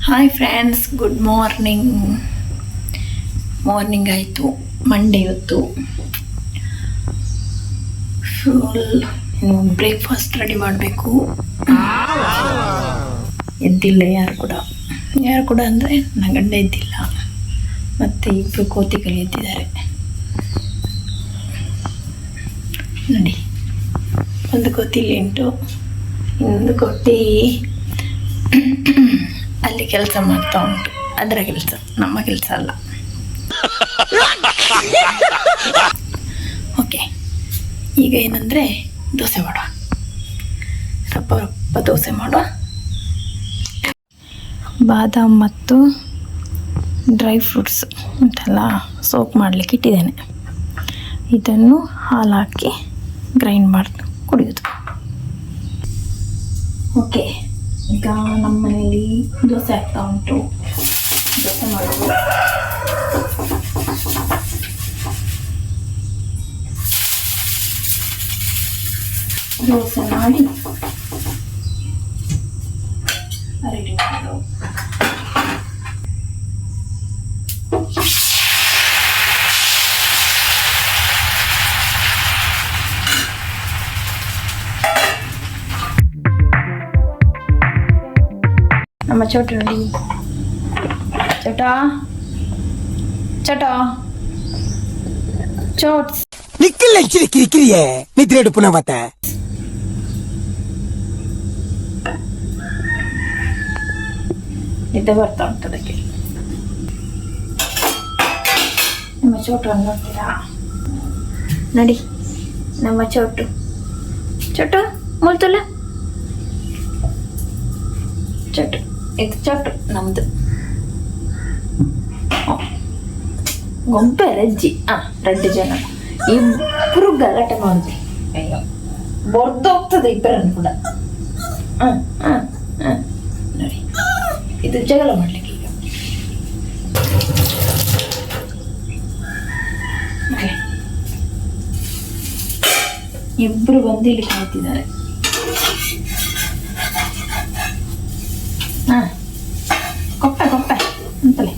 Hi friends, good morning ಆಯಿತು. Monday ಇವತ್ತು full breakfast ready ಮಾಡಬೇಕು. ಎದ್ದಿಲ್ಲ ಯಾರು ಕೂಡ ಅಂದರೆ ನನ್ನ ಗಂಡ ಎದ್ದಿಲ್ಲ, ಮತ್ತು ಇಬ್ಬರು ಕೋತಿಗಳು ಎದ್ದಿದ್ದಾರೆ ನೋಡಿ. ಒಂದು ಕೋತಿ ಇಲ್ಲಿ ಉಂಟು, ಇನ್ನೊಂದು ಕೋತಿ ಅಲ್ಲಿ ಕೆಲಸ ಮಾಡ್ತಾ ಉಂಟು. ಅದರ ಕೆಲಸ, ನಮ್ಮ ಕೆಲಸ ಅಲ್ಲ. ಓಕೆ, ಈಗ ಏನಂದರೆ ದೋಸೆ ಮಾಡುವ, ರಪ್ಪ ದೋಸೆ ಮಾಡುವ. ಬಾದಾಮ್ ಮತ್ತು ಡ್ರೈ ಫ್ರೂಟ್ಸ್ ಅಂತೆಲ್ಲ ಸೋಕ್ ಮಾಡಲಿಕ್ಕೆ ಇಟ್ಟಿದ್ದೇನೆ. ಇದನ್ನು ಹಾಲು ಹಾಕಿ ಗ್ರೈಂಡ್ ಮಾಡಿ ಕುಡಿಯೋದು. ಓಕೆ, ಈಗ ನಮ್ಮ ಮನೆಯಲ್ಲಿ ದೋಸೆ ಆಗ್ತಾ ಉಂಟು. ದೋಸೆ ಮಾಡೋದು. ದೋಸೆ ಮಾಡಿ ರೆಡಿ ಮಾಡೋದು. ನಮ್ಮ ಚೋಟು ನೋಡಿ, ಚೋಟ್ಸ್ ನಿಕ್ಕಿಲ್ಲ ಕಿರಿಕಿರಿಯೇ ನಿದ್ರೆ ಇಡು ಪುನಃ ಮತ್ತೆ. ನಿದ್ದೆ ಬರ್ತಾ ಉಂಟು ಅದಕ್ಕೆ. ನಮ್ಮ ಚೋಟು ನೋಡ್ತೀರಾ ನೋಡಿ, ನಮ್ಮ ಚೋಟು ಮುಲ್ತುಲ್ಲ ಚೋಟು. ಇದು ಚೋಟು ನಮ್ದು. ಗೊಂಬೆ ರಜ್ಜಿ. ರೆಡ್ಡು ಜನ ಇಬ್ಬರು ಗಲಾಟೆ ಮಾಡಿದ್ವಿ. ಅಯ್ಯೋ, ಬೊರ್ದೋಗ್ತದೆ ಇಬ್ಬರನ್ನು ಕೂಡ. ನೋಡಿ, ಇದು ಜಗಳ ಮಾಡ್ಲಿಕ್ಕೆ ಈಗ. ಇಬ್ಬರು ಬಂದು ಇಲ್ಲಿ ಕಾಯ್ತಿದ್ದಾರೆ. ಕೊಪ್ಪೆ ಅಂತಲೇ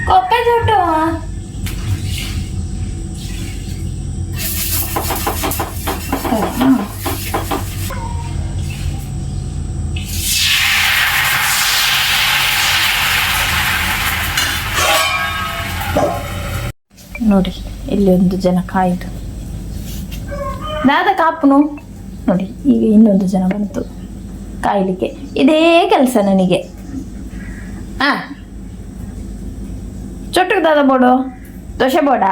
ಕೊಪ್ಪೆ ಚೋಟು. ನೋಡಿ, ಇಲ್ಲಿ ಒಂದು ಜನ ಕಾಯ್ದು ದಾದ ಕಾಪುನು ನೋಡಿ. ಈಗ ಇನ್ನೊಂದು ಜನ ಬಂತು ಕಾಯ್ಲಿಕ್ಕೆ. ಇದೇ ಕೆಲಸ ನನಗೆ. ಚೊಟ್ಟಕ್ಕೆ ದಾದ ಬೋಡು ದೋಸೆ ಬೋಡ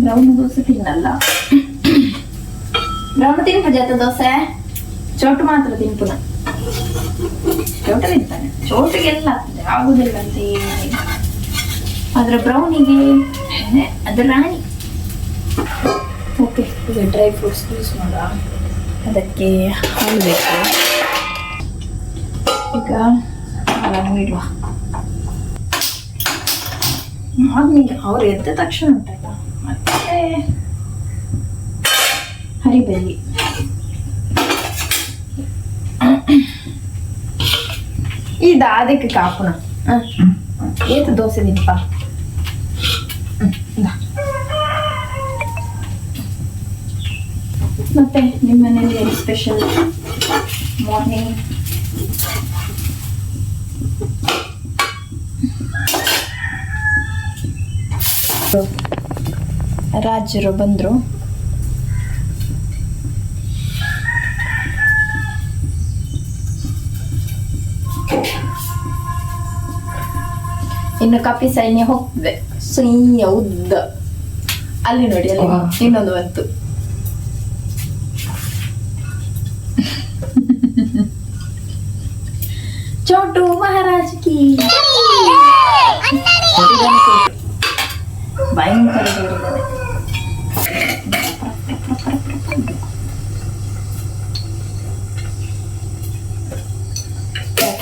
ಬ್ರೌನ್ ದೋಸೆ ತಿನ್ನಲ್ಲ. ಬ್ರೌನ್ ತಿನ್ಪ ಜಾತ ದೋಸೆ, ಚೋಟು ಮಾತ್ರ ತಿನ್ಪುನ. ಚೋಟು ತಿಂತಾನೆ, ಚೋಟಿಗೆಲ್ಲ ಆಗುದಿಲ್ಲ ಅಂತ ಏನಿಲ್ಲ. ಆದ್ರೆ ಬ್ರೌನಿಗೆ ಅದು ರಾಣಿ. ಓಕೆ, ಈಗ ಡ್ರೈ ಫ್ರೂಟ್ಸ್ ಯೂಸ್ ಮಾಡುವ. ಅದಕ್ಕೆ ಹಾಲು ಬೇಕು. ಈಗ ಹಾಲನ್ನು ಇಡುವ. ಮಾರ್ನಿಂಗ್ ಅವ್ರು ಎದ್ದ ತಕ್ಷಣ ಉಂಟಲ್ಲ, ಮತ್ತೆ ಹರಿಬೆಲ್ಲಿ. ಇದು ಅದಕ್ಕೆ ಕಾಪುನ ಏತು ದೋಸೆ ತಿನ್ಪ. ಮತ್ತೆ ನಿಮ್ಮ ಮನೆಯಲ್ಲಿ ಏನು ಸ್ಪೆಷಲ್ ಮಾರ್ನಿಂಗ್? ರಾಜರು ಬಂದ್ರು. ಇನ್ನು ಕಪಿ ಸೈನ್ಯ ಹೋಗ್ತದೆ. ಸೈನ್ಯ ಉದ್ದ ಅಲ್ಲಿ ನೋಡಿ, ಅಲ್ಲಿ ಇನ್ನೊಂದು ಬಂತು. ಚೋಟು ಮಹಾರಾಜ್ ಕಿ ಭಯಂಕರ ಜೋರಿದ್ದಾರೆ.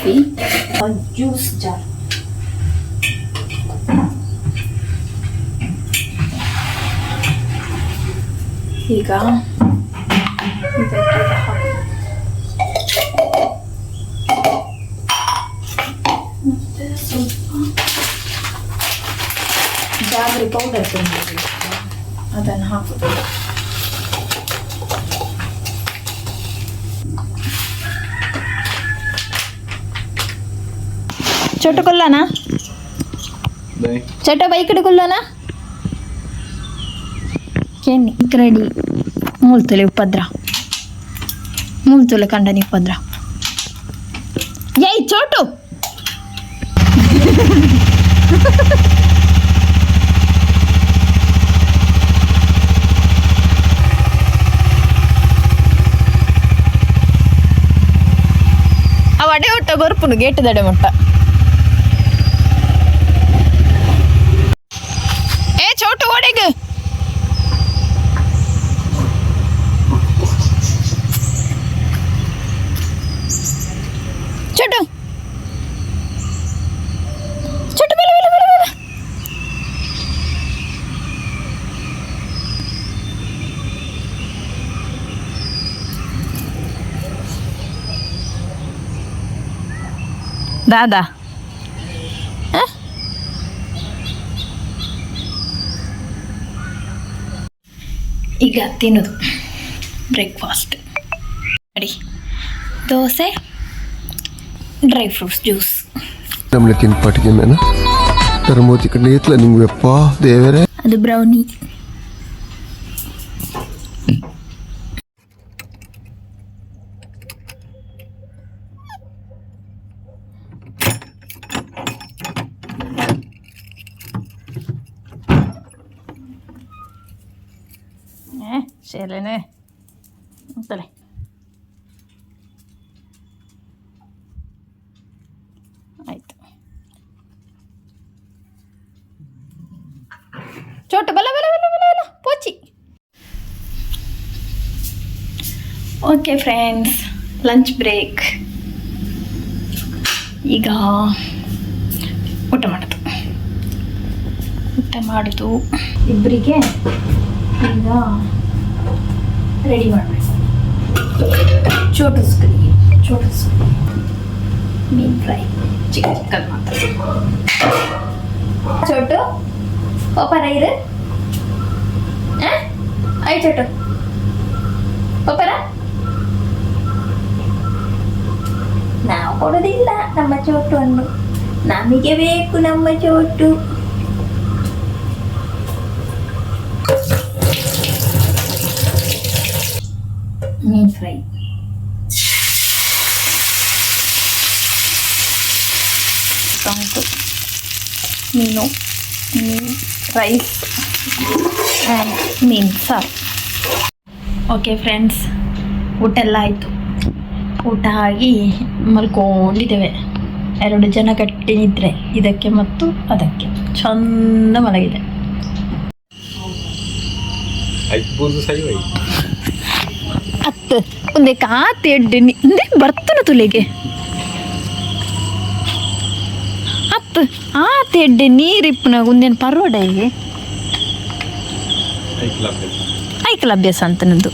Coffee, juice jar. ಈಗ ಇದಕ್ಕೆ ಹಾಕಿ ಮತ್ತೆ ಸ್ವಲ್ಪ ಜಾಗ್ರಿ ಪೌಡರ್ ತಂದಿದ್ದೀವಿ, ಅದನ್ನು ಹಾಕೋದು. छोटू खुल्ला ना छोटा बाई इकडे खुल्ला ना केनी रेडी मूलतुले उपद्र मूलतुले कंडनी उपद्र यही छोटू అవడే ఒట్ట గొరుపును గేట్ దడే ముట్ట छोटू ओडेग छोटू छोटू बेला बेला बेला बेला दादा ಈಗ ತಿನ್ನೋದು breakfast ready. Dosa, dry fruits juice. ನಮ್ಮನೆ ತಿನ್ಪಾಟಿಗೆ ಮೇನ ತರಮೋತಿ ಕಡೆ ಇತ್ತಲ್ಲ ನಿಂಗೆ ಅಪ್ಪ ದೇವರೇ. ಅದು ಬ್ರೌನಿ. ಸೇಲೇನೆ ಅಂತಲೇ ಆಯ್ತು. ಚೋಟು ಬಲ ಬಲ ಬಲ ಬಲ ಬಲ ಪೋಚಿ. Okay friends, lunch break. ಈಗ ಊಟ ಮಾಡೋದು ಇಬ್ಬರಿಗೆ. ಈಗ ರೆಡಿ ಮಾಡಬೇಕು. ಚೋಟಿಸ್ಕರಿ ಮೀನು ಫ್ರೈ ಚಿಕ್ಕದು ಮಾತ್ರ. ಚೋಟು ಪಪ್ಪರ ಇರು. ಆಯ್ ಚೋಟು ಪಪ್ಪರ ನಾವು ಕೊಡೋದಿಲ್ಲ ನಮ್ಮ ಚೋಟು ಅನ್ನು. ನಮಗೆ ಬೇಕು ನಮ್ಮ ಚೋಟು. ಮೀನು ಫ್ರೈ, ಮೀನು, ರೈಸ್ ಆ್ಯಂಡ್ ಮೀನು ಸಾರು. ಓಕೆ ಫ್ರೆಂಡ್ಸ್, ಊಟ ಎಲ್ಲ ಆಯಿತು. ಊಟ ಆಗಿ ಮಲ್ಕೊಂಡಿದ್ದೇವೆ. 2 ಜನ ಗಟ್ಟಿ ನಿದ್ರೆ, ಇದಕ್ಕೆ ಮತ್ತು ಅದಕ್ಕೆ ಚಂದ ಮಲಗಿದೆ. ಅತ್ತು ಒಂದೇ ಕಾತೆ ಎಡ್ಡೆ ಇಂದೇ ಬರ್ತನ ತುಲೆಗೆ ಅತ್ತು ಆತೆ ಎಡ್ಡೆ ನೀರಿಪ್ಪನಾಗ ಒಂದೇನು ಪರೋಡ ಹೀಗೆ ಐಕಲ ಅಭ್ಯಾಸ ಅಂತ ನಂದು.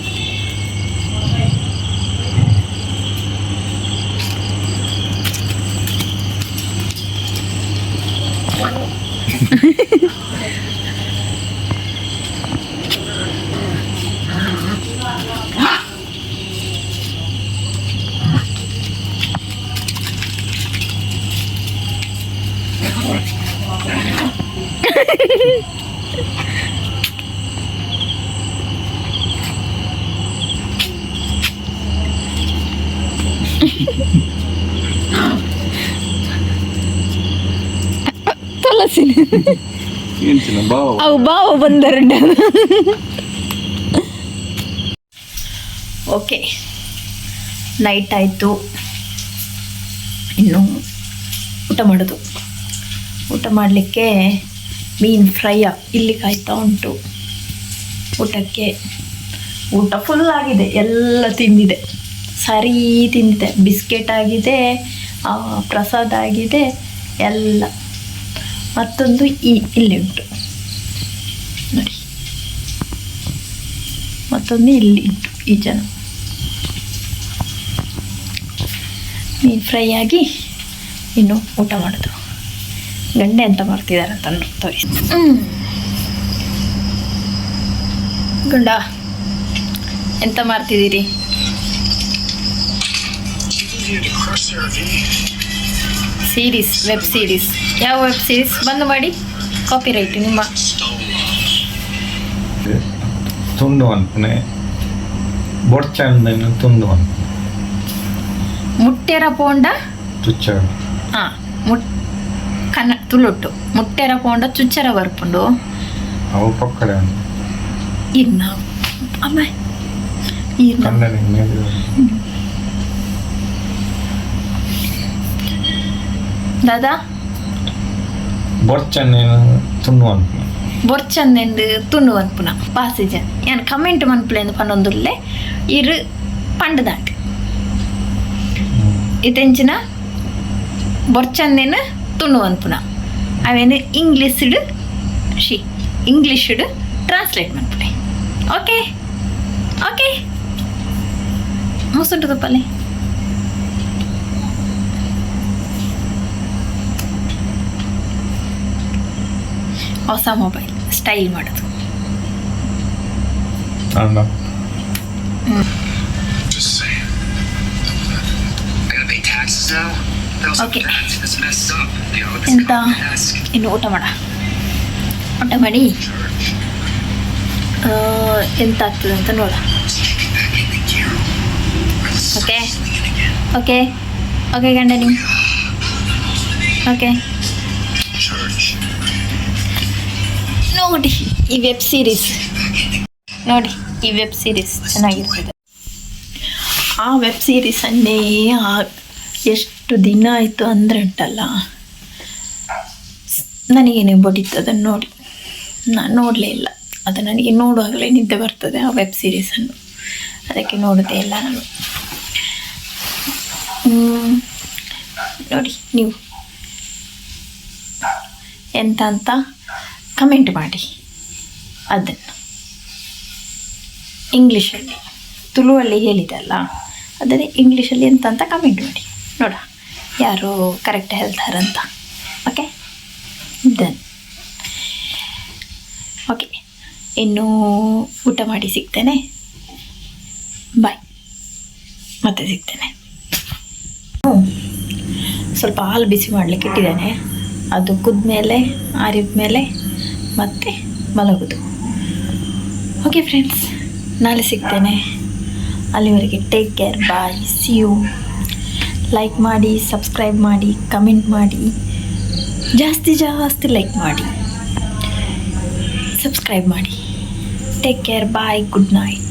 ತುಳಸಿ ಅವು ಬಾವ ಬಂದರಂಡ. ಓಕೆ, ನೈಟ್ ಆಯಿತು. ಇನ್ನು ಊಟ ಮಾಡೋದು. ಊಟ ಮಾಡಲಿಕ್ಕೆ ಮೀನು ಫ್ರೈಯ ಇಲ್ಲಿ ಕಾಯ್ತಾ ಉಂಟು ಊಟಕ್ಕೆ. ಊಟ ಫುಲ್ ಆಗಿದೆ, ಎಲ್ಲ ತಿಂದಿದೆ, ಸರಿ ತಿಂದಿದೆ. ಬಿಸ್ಕೆಟ್ ಆಗಿದೆ, ಪ್ರಸಾದ ಆಗಿದೆ ಎಲ್ಲ. ಮತ್ತೊಂದು ಇಲ್ಲಿ ಉಂಟು ನೋಡಿ, ಮತ್ತೊಂದು ಇಲ್ಲಿ ಉಂಟು. ಈ ಜನ ಮೀನು ಫ್ರೈ ಆಗಿ ಇನ್ನು ಊಟ ಮಾಡೋದು. ಗಂಡ ಎಂತ ಮಾಡ್ತಿದ್ದಾರೆ ಅಂತ ತೋರಿಸಿ. ಗಂಡ ಎಂತ ಮಾಡ್ತಿದ್ದೀರಿ? Series, web series. ಯಾವ ವೆಬ್ ಸೀರೀಸ್? ಬಂದು ಮಾಡಿ, ಕಾಪಿ ರೈಟ್ ನಿಮ್ಮ. ತುಂಡು ಅನ್ಪನೆ ಬೊಡ್ಚಂದನ್ನು ತುಂಡು ಅನ್ಪನೆ ಮುಟ್ಟೆರ ಪೋಂಡ ಚುಚ್ಚರ ತುಳುಟ್ಟು ಮುಟ್ಟೆರ ಪೋಂಡ ಚುಚ್ಚರ ಬರ್ಪುಂಡು ಅವು ಪಕ್ಕಡೆ ಇರ್ನ ಅಮ್ಮ ಇರ್ನ ದಾದಾ ಬೊಡ್ಚಂದೇನು ತುಂಡು ಅನ್ಪನೆ ಬೊರ್ಚಂದೆಂದು ತುಣ್ಣು ಅನ್ಪುನ ಪಾಸೇಜ್ ಏನು ಕಮೆಂಟ್ ಮನ್ಪುಲೆಂದು ಪನ್ನೊಂದುಲ್ಲೆ ಇರು ಪಂಡು ದಾಟ್ ಇತೆಂಚಿನ ಬೊರ್ಚಂದೆನು ತುಣ್ಣು ಅನ್ಪುನ ಅವೇನು ಇಂಗ್ಲೀಷುಡು ಟ್ರಾನ್ಸ್ಲೇಟ್ ಮನ್ಪುಲೆ. ಓಕೆ ಓಕೆ ಮುಸುಂಟು ತುಪ್ಪಲೆ ಹೊಸ ಮೊಬೈಲ್ ಸ್ಟೈಲ್ ಮಾಡೋದು. ಓಕೆ ಎಂತ ಇನ್ನು ಊಟ ಮಾಡಿ ಎಂತ ಆಗ್ತದೆ ಅಂತ ನೋಡ. ಓಕೆ ಓಕೆ ಓಕೆ ಗಂಡ ನೀವು ಓಕೆ ನೋಡಿ ಈ ವೆಬ್ ಸೀರೀಸ್ ನೋಡಿ, ಈ ವೆಬ್ ಸೀರೀಸ್ ಚೆನ್ನಾಗಿರ್ತದೆ. ಆ ವೆಬ್ ಸೀರೀಸನ್ನೇ ಎಷ್ಟು ದಿನ ಆಯಿತು ಅಂದರೆ ಉಂಟಲ್ಲ, ನನಗೇನೆ ಬಡಿತು ಅದನ್ನು ನೋಡಿ. ನಾನು ನೋಡಲೇ ಇಲ್ಲ ಅದು, ನನಗೆ ನೋಡುವಾಗಲೇ ನಿದ್ದೆ ಬರ್ತದೆ ಆ ವೆಬ್ ಸೀರೀಸನ್ನು, ಅದಕ್ಕೆ ನೋಡೋದೇ ಇಲ್ಲ ನಾನು. ನೋಡಿ ನೀವು ಎಂತ ಅಂತ ಕಮೆಂಟ್ ಮಾಡಿ. ಅದನ್ನು ಇಂಗ್ಲೀಷಲ್ಲಿ, ತುಳುವಲ್ಲಿ ಹೇಳಿದಲ್ಲ, ಅದನ್ನೇ ಇಂಗ್ಲೀಷಲ್ಲಿ ಎಂತ ಅಂತ ಕಮೆಂಟ್ ಮಾಡಿ ನೋಡ, ಯಾರು ಕರೆಕ್ಟ್ ಹೇಳ್ತಾರಂತ. ಓಕೆ ದೆನ್ ಓಕೆ, ಇನ್ನೂ ಊಟ ಮಾಡಿ ಸಿಗ್ತೇನೆ. ಬಾಯ್, ಮತ್ತೆ ಸಿಗ್ತೇನೆ. ಸ್ವಲ್ಪ ಹಾಲು ಬಿಸಿ ಮಾಡಲಿಕ್ಕೆ ಇಟ್ಟಿದ್ದೇನೆ, ಅದು ಕುದ್ಮೇಲೆ ಆರಿದ ಮೇಲೆ ಮತ್ತೆ ಮಲಗೋದು. ಓಕೆ ಫ್ರೆಂಡ್ಸ್, ನಾಳೆ ಸಿಗ್ತೇನೆ. ಅಲ್ಲಿವರೆಗೆ take care, bye, see you. Like ಮಾಡಿ, ಸಬ್ಸ್ಕ್ರೈಬ್ ಮಾಡಿ, ಕಮೆಂಟ್ ಮಾಡಿ, ಜಾಸ್ತಿ ಲೈಕ್ ಮಾಡಿ, ಸಬ್ಸ್ಕ್ರೈಬ್ ಮಾಡಿ. Take care, bye, good night.